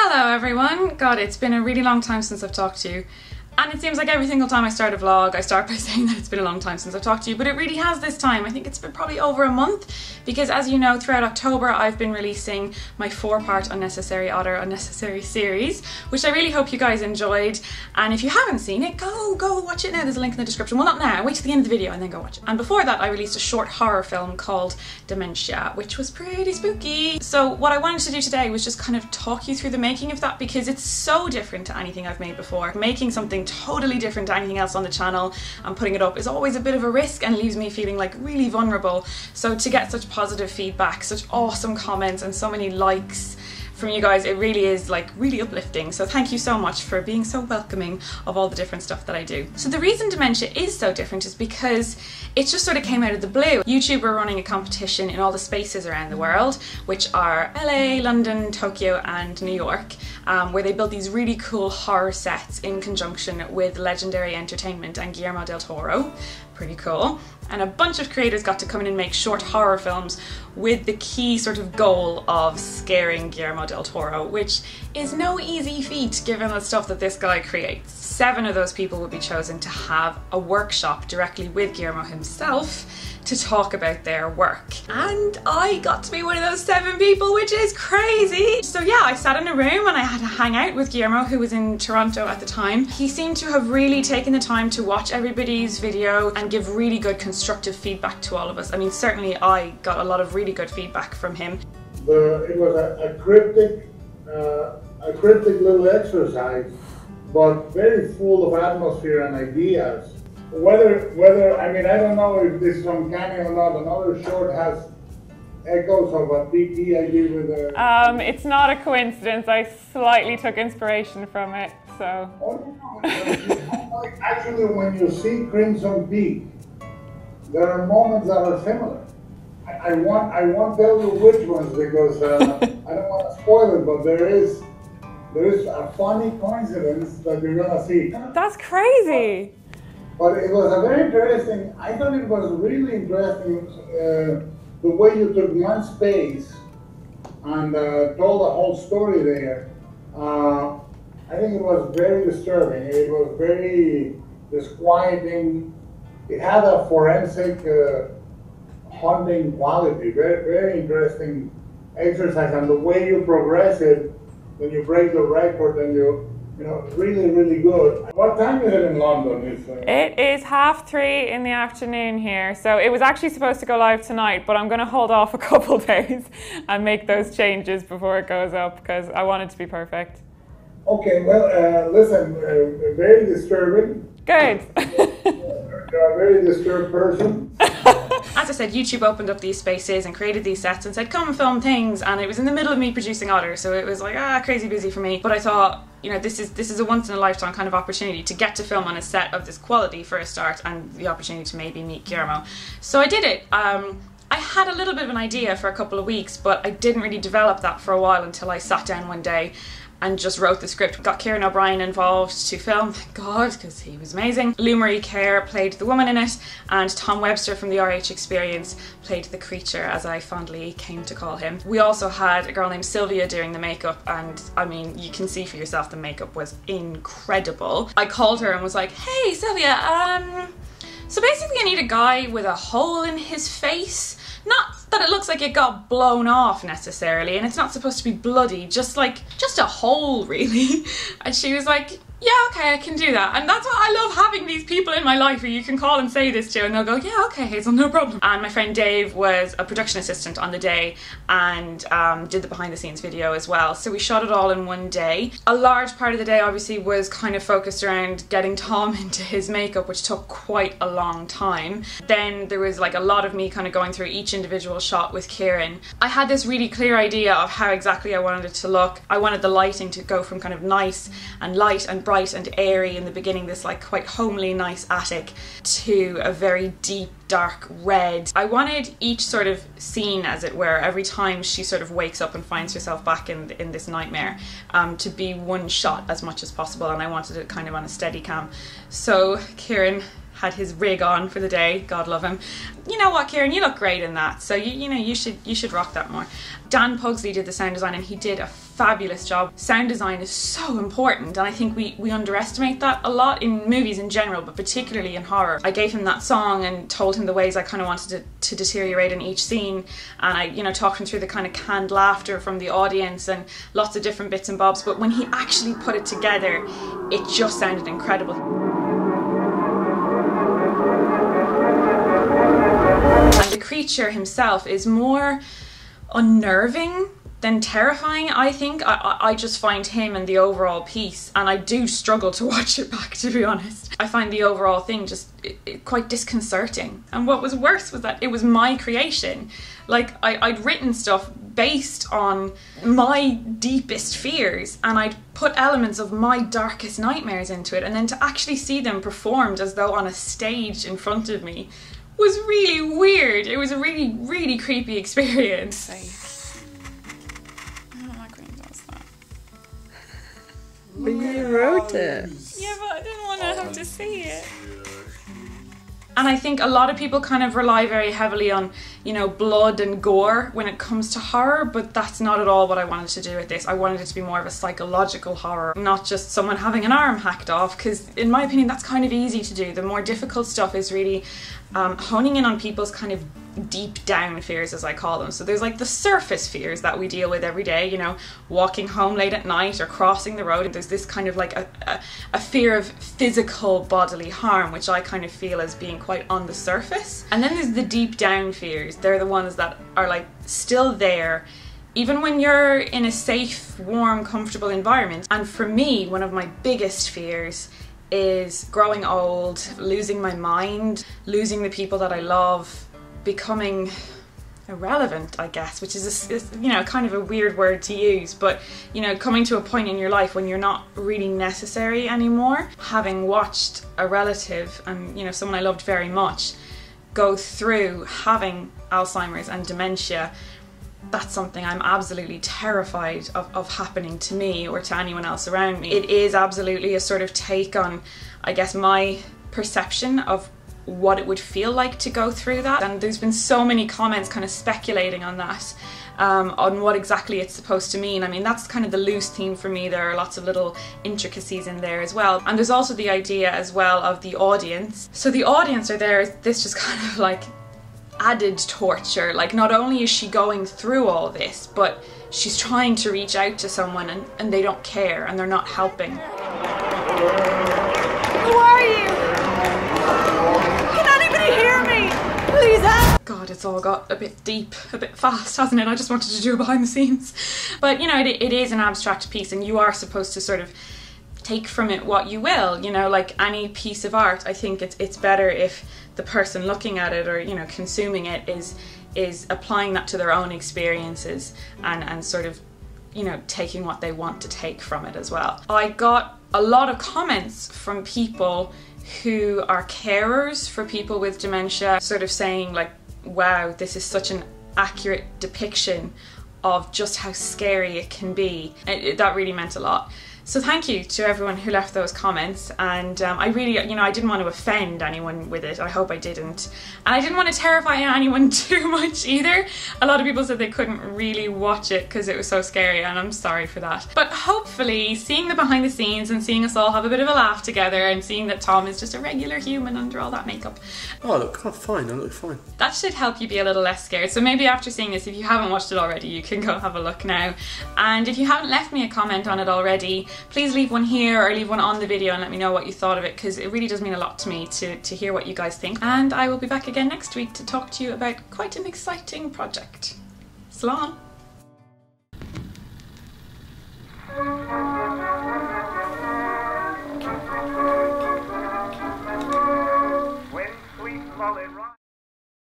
Hello everyone! God, it's been a really long time since I've talked to you. And it seems like every single time I start a vlog, I start by saying that it's been a long time since I've talked to you, but it really has this time. I think it's been probably over a month, because as you know, throughout October I've been releasing my 4-part Unnecessary Otter Unnecessary series, which I really hope you guys enjoyed. And if you haven't seen it, go watch it now. There's a link in the description. Well, not now, wait till the end of the video and then go watch it. And before that, I released a short horror film called Dementia, which was pretty spooky. So what I wanted to do today was just kind of talk you through the making of that, because it's so different to anything I've made before. Making something totally different to anything else on the channel and putting it up is always a bit of a risk and leaves me feeling like really vulnerable. So to get such positive feedback, such awesome comments and so many likes from you guys, it really is like really uplifting. So thank you so much for being so welcoming of all the different stuff that I do. So the reason Dementia is so different is because it just sort of came out of the blue. YouTube are running a competition in all the spaces around the world, which are LA, London, Tokyo and New York, where they built these really cool horror sets in conjunction with Legendary Entertainment and Guillermo del Toro. Pretty cool. And a bunch of creators got to come in and make short horror films with the key sort of goal of scaring Guillermo del Toro, which is no easy feat given the stuff that this guy creates. 7 of those people would be chosen to have a workshop directly with Guillermo himself to talk about their work. And I got to be one of those 7 people, which is crazy. So yeah, I sat in a room and I had to hang out with Guillermo, who was in Toronto at the time. He seemed to have really taken the time to watch everybody's video and give really good constructive feedback to all of us. I mean, certainly I got a lot of really good feedback from him. It was a cryptic little exercise, but very full of atmosphere and ideas. Whether I mean, I don't know if this is uncanny or not. Another short has echoes of a PT I did with a... It's not a coincidence. I slightly took inspiration from it, so... Oh, no. Actually, when you see Crimson Peak, there are moments that are similar. I won't tell you which ones because I don't want to spoil it, but there is a funny coincidence that you're gonna see. That's crazy! But it was a very interesting, I thought it was really interesting the way you took one space and told the whole story there. I think it was very disturbing. It was very disquieting. It had a forensic haunting quality, very interesting exercise, and the way you progress it, when you break the record and you know, really good. What time is it in London? It is 3:30 in the afternoon here, so it was actually supposed to go live tonight, but I'm going to hold off a couple days and make those changes before it goes up, because I want it to be perfect. Okay, well, listen, very disturbing. Good. You're a very disturbed person. As I said, YouTube opened up these spaces and created these sets and said, come and film things, and it was in the middle of me producing Otter, so it was like, crazy busy for me. But I thought, you know, this is a once in a lifetime kind of opportunity to get to film on a set of this quality for a start, and the opportunity to maybe meet Guillermo. So I did it. I had a little bit of an idea for a couple of weeks, but I didn't really develop that for a while until I sat down one day and just wrote the script. Got Kieran O'Brien involved to film, thank God, because he was amazing. Lou Marie Kerr played the woman in it, and Tom Webster from the RH Experience played the creature, as I fondly came to call him. We also had a girl named Sylvia doing the makeup, and I mean, you can see for yourself the makeup was incredible. I called her and was like, hey Sylvia, so basically I need a guy with a hole in his face. Not that it looks like it got blown off necessarily, and it's not supposed to be bloody, just a hole really. And she was like, yeah, okay, I can do that. And that's what I love, having these people in my life who you can call and say this to and they'll go, yeah, okay, Hazel, no problem. And my friend Dave was a production assistant on the day and did the behind the scenes video as well. So we shot it all in one day. A large part of the day obviously was kind of focused around getting Tom into his makeup, which took quite a long time. Then there was like a lot of me kind of going through each individual shot with Kieran. I had this really clear idea of how exactly I wanted it to look. I wanted the lighting to go from kind of nice and light and bright and airy in the beginning, this like quite homely nice attic, to a very deep dark red. I wanted each sort of scene, as it were, every time she sort of wakes up and finds herself back in this nightmare, to be one shot as much as possible, and I wanted it kind of on a steady cam. So Kieran had his rig on for the day, God love him. You know what, Kieran, you look great in that, so you know, you should rock that more. Dan Pugsley did the sound design, and he did a fabulous job. Sound design is so important, and I think we underestimate that a lot in movies in general, but particularly in horror. I gave him that song and told him the ways I kind of wanted to deteriorate in each scene, and I, you know, talked him through the kind of canned laughter from the audience and lots of different bits and bobs, but when he actually put it together, it just sounded incredible. And the creature himself is more unnerving than terrifying, I think. I just find him and the overall piece, and I do struggle to watch it back, to be honest. I find the overall thing just quite disconcerting. And what was worse was that it was my creation. Like, I'd written stuff based on my deepest fears, and I'd put elements of my darkest nightmares into it, and then to actually see them performed as though on a stage in front of me was really weird. It was a really, really creepy experience. Safe. I don't like when he does that. But you wrote it. Yeah, but I didn't want to have to see it. And I think a lot of people kind of rely very heavily on, you know, blood and gore when it comes to horror, but that's not at all what I wanted to do with this. I wanted it to be more of a psychological horror, not just someone having an arm hacked off, because in my opinion that's kind of easy to do. The more difficult stuff is really honing in on people's kind of deep down fears, as I call them. So there's like the surface fears that we deal with every day, you know, walking home late at night or crossing the road. There's this kind of like a fear of physical bodily harm, which I kind of feel as being quite on the surface. And then there's the deep down fears. They're the ones that are like still there even when you're in a safe, warm, comfortable environment. And for me, one of my biggest fears is growing old, losing my mind, losing the people that I love, becoming irrelevant, I guess, which is you know, kind of a weird word to use, but you know, coming to a point in your life when you're not really necessary anymore. Having watched a relative, and you know, someone I loved very much, go through having Alzheimer's and dementia, that's something I'm absolutely terrified of happening to me or to anyone else around me. It is absolutely a sort of take on, I guess, my perception of what it would feel like to go through that. And there's been so many comments kind of speculating on that, on what exactly it's supposed to mean. I mean, that's kind of the loose theme for me. There are lots of little intricacies in there as well. And there's also the idea as well of the audience. So the audience are there, this just kind of like added torture. Like, not only is she going through all this, but she's trying to reach out to someone and they don't care and they're not helping. Who are you? Can anybody hear me? Please help! God, it's all got a bit deep, a bit fast, hasn't it? I just wanted to do it behind the scenes. But you know, it is an abstract piece, and you are supposed to sort of take from it what you will, you know, like any piece of art. I think it's better if the person looking at it or, you know, consuming it is applying that to their own experiences and sort of, you know, taking what they want to take from it as well. I got a lot of comments from people who are carers for people with dementia, sort of saying like, wow, this is such an accurate depiction of just how scary it can be. That really meant a lot. So thank you to everyone who left those comments, and I really, you know, I didn't want to offend anyone with it. I hope I didn't. And I didn't want to terrify anyone too much either. A lot of people said they couldn't really watch it because it was so scary, and I'm sorry for that. But hopefully, seeing the behind the scenes and seeing us all have a bit of a laugh together and seeing that Tom is just a regular human under all that makeup. Oh, I look fine, I look fine. That should help you be a little less scared. So maybe after seeing this, if you haven't watched it already, you can go have a look now. And if you haven't left me a comment on it already, please leave one here or leave one on the video and let me know what you thought of it, because it really does mean a lot to me to hear what you guys think. And I will be back again next week to talk to you about quite an exciting project. Slán!